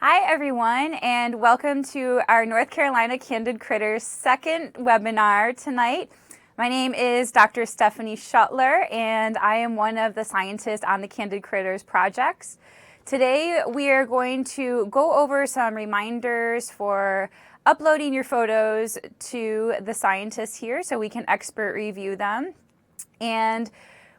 Hi everyone, and welcome to our North Carolina Candid Critters second webinar tonight. My name is Dr. Stephanie Schuttler, and I am one of the scientists on the Candid Critters projects. Today we are going to go over some reminders for uploading your photos to the scientists here so we can expert review them. And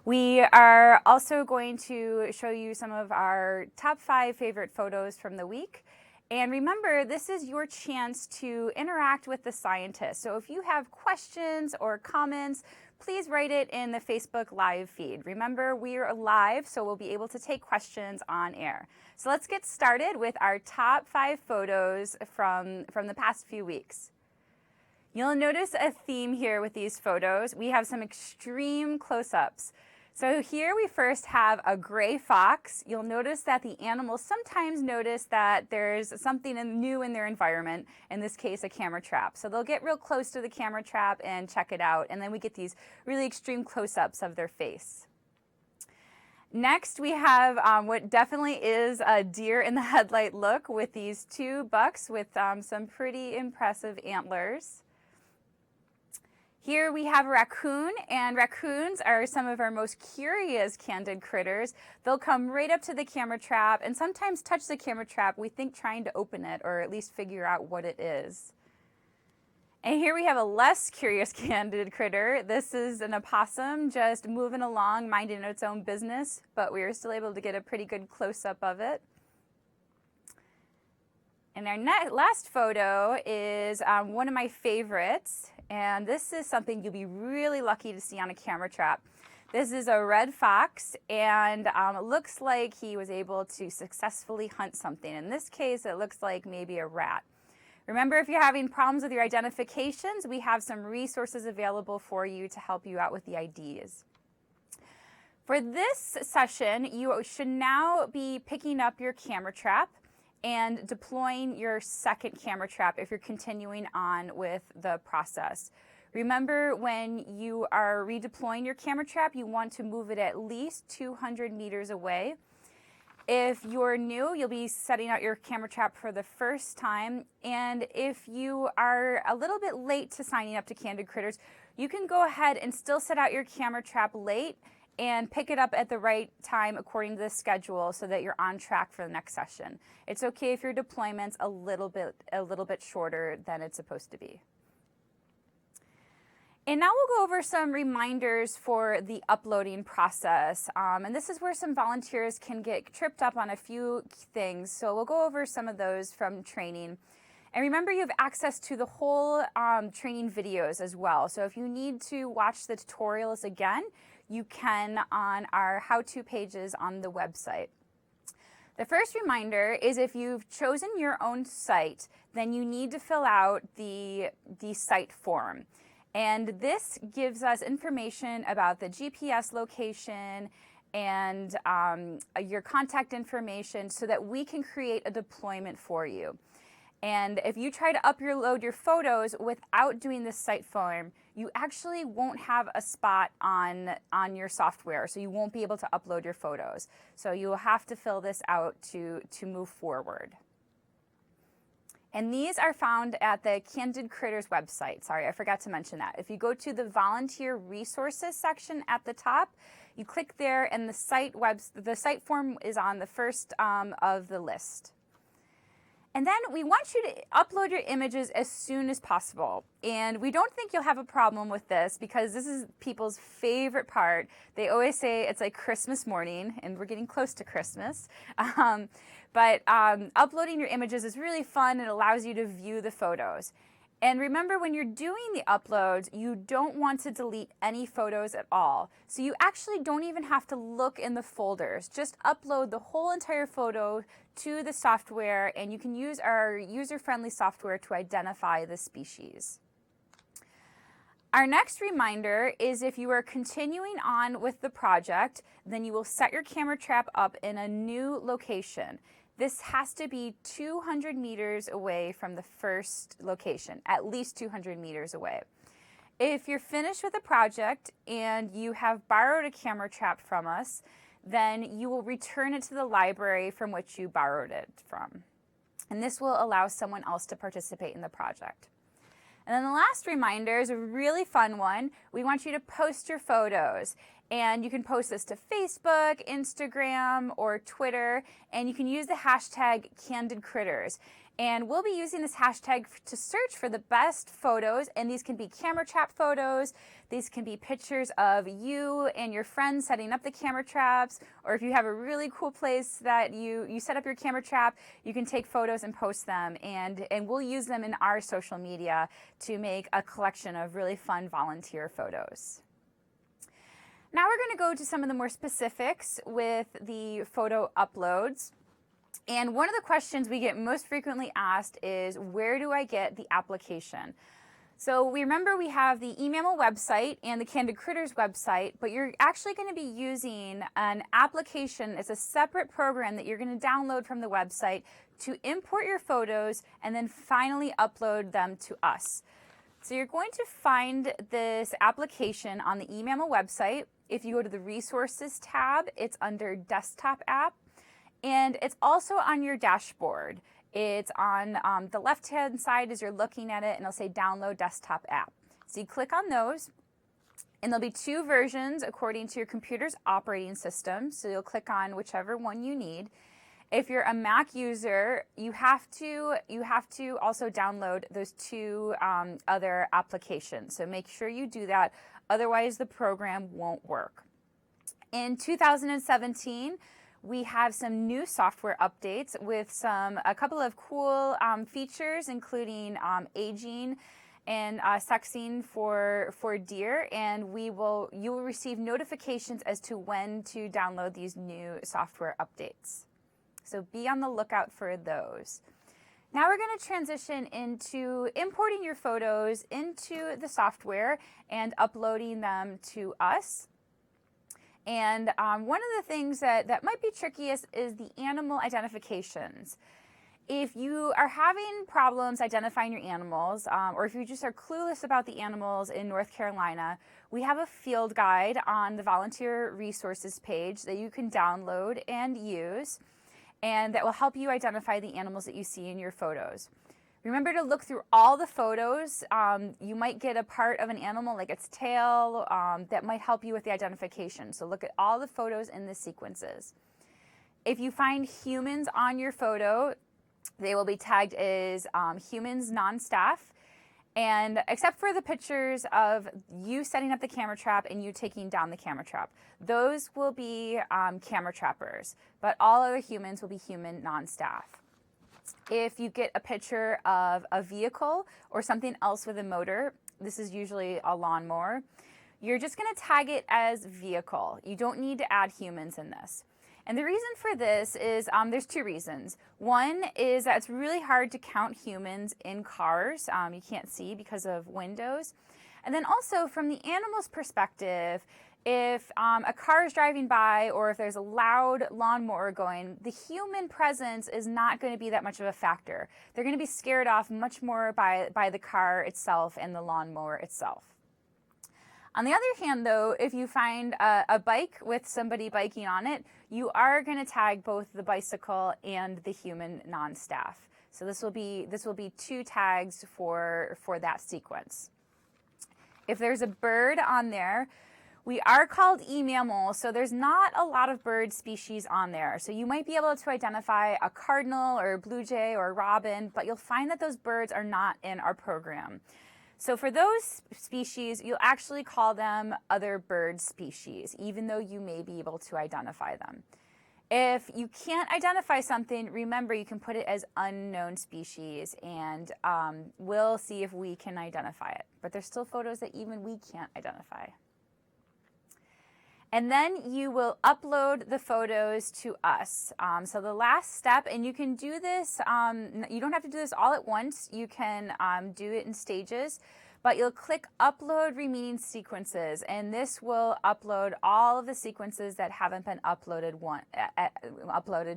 we are also going to show you some of our top 5 favorite photos from the week. And remember, this is your chance to interact with the scientists. So if you have questions or comments, please write it in the Facebook Live feed. Remember, we are live, so we'll be able to take questions on air. So let's get started with our top 5 photos from the past few weeks. You'll notice a theme here with these photos. We have some extreme close-ups. So here we first have a gray fox. You'll notice that the animals sometimes notice that there's something new in their environment, in this case a camera trap. So they'll get real close to the camera trap and check it out, and then we get these really extreme close-ups of their face. Next we have what definitely is a deer in the headlight look with these 2 bucks with some pretty impressive antlers. Here we have a raccoon, and raccoons are some of our most curious candid critters. They'll come right up to the camera trap and sometimes touch the camera trap, we think trying to open it or at least figure out what it is. And here we have a less curious candid critter. This is an opossum just moving along, minding its own business, but we were still able to get a pretty good close-up of it. And our last photo is one of my favorites, and this is something you'll be really lucky to see on a camera trap. This is a red fox, and it looks like he was able to successfully hunt something. In this case, it looks like maybe a rat. Remember, if you're having problems with your identifications, we have some resources available for you to help you out with the IDs. For this session, you should now be picking up your camera trap and deploying your second camera trap if you're continuing on with the process. Remember, when you are redeploying your camera trap, you want to move it at least 200 meters away. If you're new, you'll be setting out your camera trap for the first time, and if you are a little bit late to signing up to Candid Critters, you can go ahead and still set out your camera trap late and pick it up at the right time according to the schedule so that you're on track for the next session. It's okay if your deployment's a little bit shorter than it's supposed to be. And now we'll go over some reminders for the uploading process. And this is where some volunteers can get tripped up on a few things. So we'll go over some of those from training. And remember, you have access to the whole training videos as well. So if you need to watch the tutorials again, you can on our how-to pages on the website. The first reminder is if you've chosen your own site, then you need to fill out the site form. And this gives us information about the GPS location and your contact information so that we can create a deployment for you. And if you try to upload your photos without doing this site form, you actually won't have a spot on your software, so you won't be able to upload your photos. So you will have to fill this out to move forward. And these are found at the Candid Critters website. Sorry, I forgot to mention that. If you go to the volunteer resources section at the top, you click there and the site form is on the first of the list. And then we want you to upload your images as soon as possible. And we don't think you'll have a problem with this because this is people's favorite part. They always say it's like Christmas morning, and we're getting close to Christmas. But uploading your images is really fun. It allows you to view the photos. And remember, when you're doing the uploads, you don't want to delete any photos at all. So you actually don't even have to look in the folders. Just upload the whole entire photo to the software, and you can use our user-friendly software to identify the species. Our next reminder is if you are continuing on with the project, then you will set your camera trap up in a new location. This has to be 200 meters away from the first location, at least 200 meters away. If you're finished with the project and you have borrowed a camera trap from us, then you will return it to the library from which you borrowed it from. and this will allow someone else to participate in the project. And then the last reminder is a really fun one. We want you to post your photos, and you can post this to Facebook, Instagram, or Twitter, and you can use the hashtag #CandidCritters. And we'll be using this hashtag to search for the best photos, and these can be camera trap photos, these can be pictures of you and your friends setting up the camera traps, or if you have a really cool place that you set up your camera trap, you can take photos and post them, and we'll use them in our social media to make a collection of really fun volunteer photos. Now we're going to go to some of the more specifics with the photo uploads. And one of the questions we get most frequently asked is, where do I get the application? So we remember we have the eMammal website and the Candid Critters website, but you're actually going to be using an application. It's a separate program that you're going to download from the website to import your photos and then finally upload them to us. So you're going to find this application on the eMammal website. If you go to the Resources tab, it's under Desktop App. And it's also on your dashboard. It's on the left-hand side as you're looking at it, and it'll say Download Desktop App. So you click on those, and there'll be two versions according to your computer's operating system. So you'll click on whichever one you need. If you're a Mac user, you have to also download those two other applications. So make sure you do that, otherwise the program won't work. In 2017, we have some new software updates with a couple of cool features, including aging and sexing for deer, and you will receive notifications as to when to download these new software updates. So be on the lookout for those. Now we're going to transition into importing your photos into the software and uploading them to us. And one of the things that might be trickiest is the animal identifications. If you are having problems identifying your animals, or if you just are clueless about the animals in North Carolina, we have a field guide on the volunteer resources page that you can download and use, and that will help you identify the animals that you see in your photos. Remember to look through all the photos. You might get a part of an animal like its tail that might help you with the identification. So look at all the photos in the sequences. If you find humans on your photo, they will be tagged as humans non-staff, and except for the pictures of you setting up the camera trap and you taking down the camera trap. Those will be camera trappers, but all other humans will be human non-staff. If you get a picture of a vehicle or something else with a motor, this is usually a lawnmower, you're just going to tag it as vehicle. You don't need to add humans in this. And the reason for this is there's two reasons. One is that it's really hard to count humans in cars. You can't see because of windows. And then also from the animal's perspective, if a car is driving by or if there's a loud lawnmower going, the human presence is not going to be that much of a factor. They're going to be scared off much more by the car itself and the lawnmower itself. On the other hand, though, if you find a bike with somebody biking on it, you are going to tag both the bicycle and the human non-staff. So this will be two tags for that sequence. If there's a bird on there, we are called eMammal, so there's not a lot of bird species on there. So you might be able to identify a cardinal or a blue jay or a robin, but you'll find that those birds are not in our program. So for those species, you'll actually call them other bird species, even though you may be able to identify them. If you can't identify something, remember you can put it as unknown species, and we'll see if we can identify it. But there's still photos that even we can't identify. And then you will upload the photos to us. So the last step, and you can do this, you don't have to do this all at once. You can do it in stages, but you'll click Upload Remaining Sequences, and this will upload all of the sequences that haven't been uploaded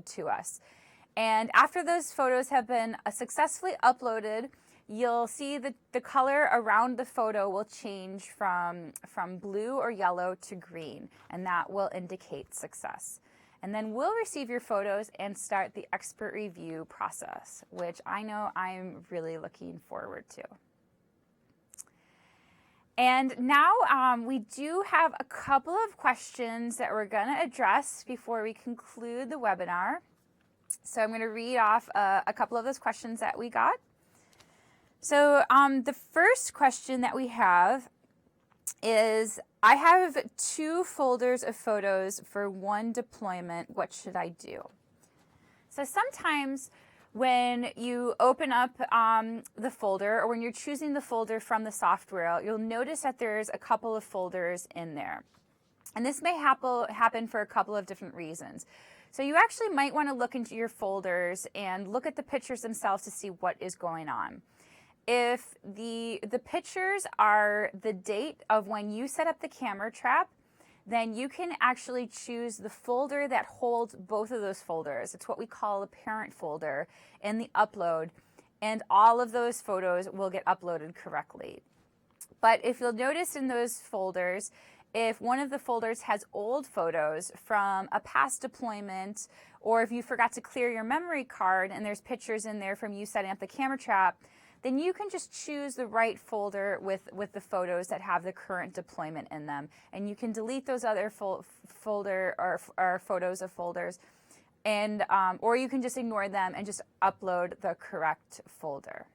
to us. And after those photos have been successfully uploaded, you'll see that the color around the photo will change from blue or yellow to green, and that will indicate success. And then we'll receive your photos and start the expert review process, which I know I'm really looking forward to. And now we do have a couple of questions that we're going to address before we conclude the webinar. So I'm going to read off a couple of those questions that we got. So the first question that we have is, I have 2 folders of photos for 1 deployment. What should I do? So sometimes when you open up the folder, or when you're choosing the folder from the software, you'll notice that there's a couple of folders in there. And this may happen for a couple of different reasons. So you actually might want to look into your folders and look at the pictures themselves to see what is going on. If the pictures are the date of when you set up the camera trap, then you can actually choose the folder that holds both of those folders. It's what we call a parent folder in the upload, and all of those photos will get uploaded correctly. But if you'll notice in those folders, if one of the folders has old photos from a past deployment, or if you forgot to clear your memory card and there's pictures in there from you setting up the camera trap, then you can just choose the right folder with the photos that have the current deployment in them. And you can delete those other folder or photos of folders, and or you can just ignore them and just upload the correct folder.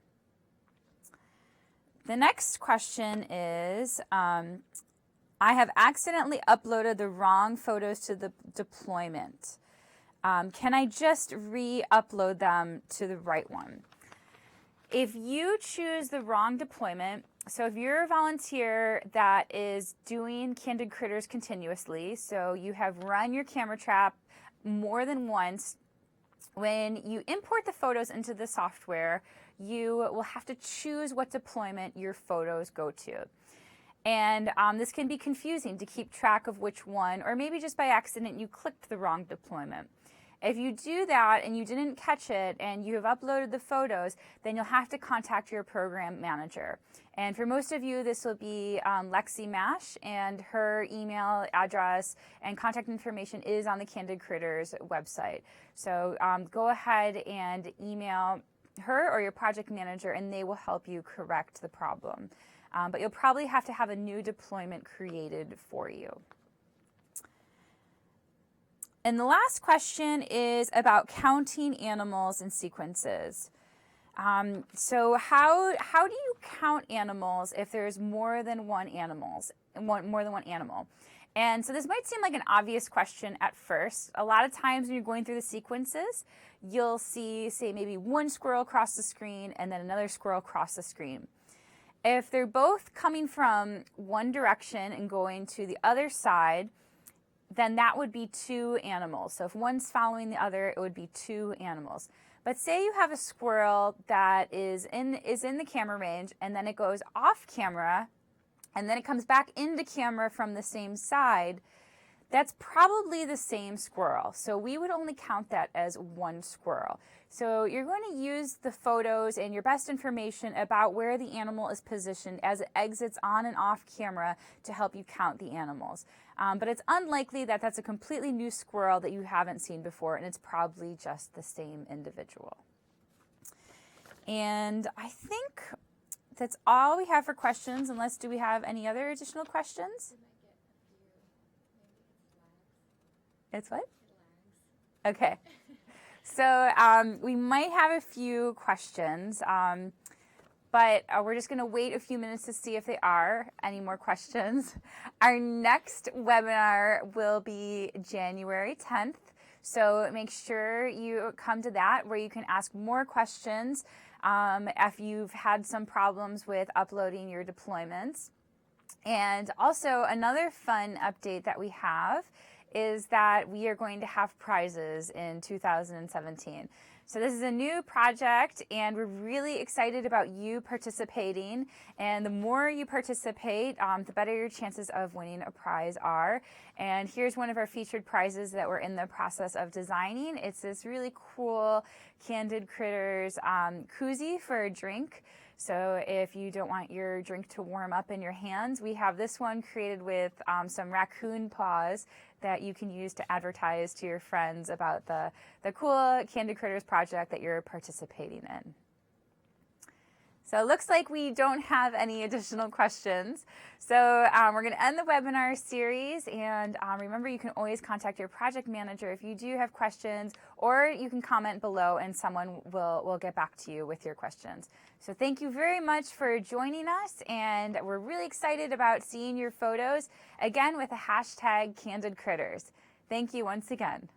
The next question is, I have accidentally uploaded the wrong photos to the deployment. Can I just re-upload them to the right one? If you choose the wrong deployment, so if you're a volunteer that is doing Candid Critters continuously, so you have run your camera trap more than once, when you import the photos into the software, you will have to choose what deployment your photos go to. And this can be confusing to keep track of which one, or maybe just by accident you clicked the wrong deployment. If you do that and you didn't catch it and you have uploaded the photos, then you'll have to contact your program manager. And for most of you, this will be Lexi Mash, and her email address and contact information is on the Candid Critters website. So go ahead and email her or your project manager, and they will help you correct the problem. But you'll probably have to have a new deployment created for you. And the last question is about counting animals in sequences. So how do you count animals if there's more than one animal? And so this might seem like an obvious question at first. A lot of times when you're going through the sequences, you'll see, say, maybe one squirrel across the screen and then another squirrel across the screen. If they're both coming from one direction and going to the other side, then that would be 2 animals. So if one's following the other, it would be 2 animals. But say you have a squirrel that is in the camera range, and then it goes off camera, and then it comes back into camera from the same side, that's probably the same squirrel. So we would only count that as 1 squirrel. So you're going to use the photos and your best information about where the animal is positioned as it exits on and off camera to help you count the animals. But it's unlikely that that's a completely new squirrel that you haven't seen before, and it's probably just the same individual. And I think that's all we have for questions, unless do we have any other additional questions? It's what? Okay. So we might have a few questions, but we're just going to wait a few minutes to see if there are any more questions. Our next webinar will be January 10th. So make sure you come to that, where you can ask more questions if you've had some problems with uploading your deployments. And also another fun update that we have is that we are going to have prizes in 2017. So this is a new project, and we're really excited about you participating. And the more you participate, the better your chances of winning a prize are. And here's one of our featured prizes that we're in the process of designing. It's this really cool Candid Critters koozie for a drink. So if you don't want your drink to warm up in your hands, we have this one created with some raccoon paws that you can use to advertise to your friends about the cool Candid Critters project that you're participating in. So it looks like we don't have any additional questions. So we're going to end the webinar series. And remember, you can always contact your project manager if you do have questions, or you can comment below and someone will get back to you with your questions. So thank you very much for joining us. And we're really excited about seeing your photos, again, with the hashtag Candid Critters. Thank you once again.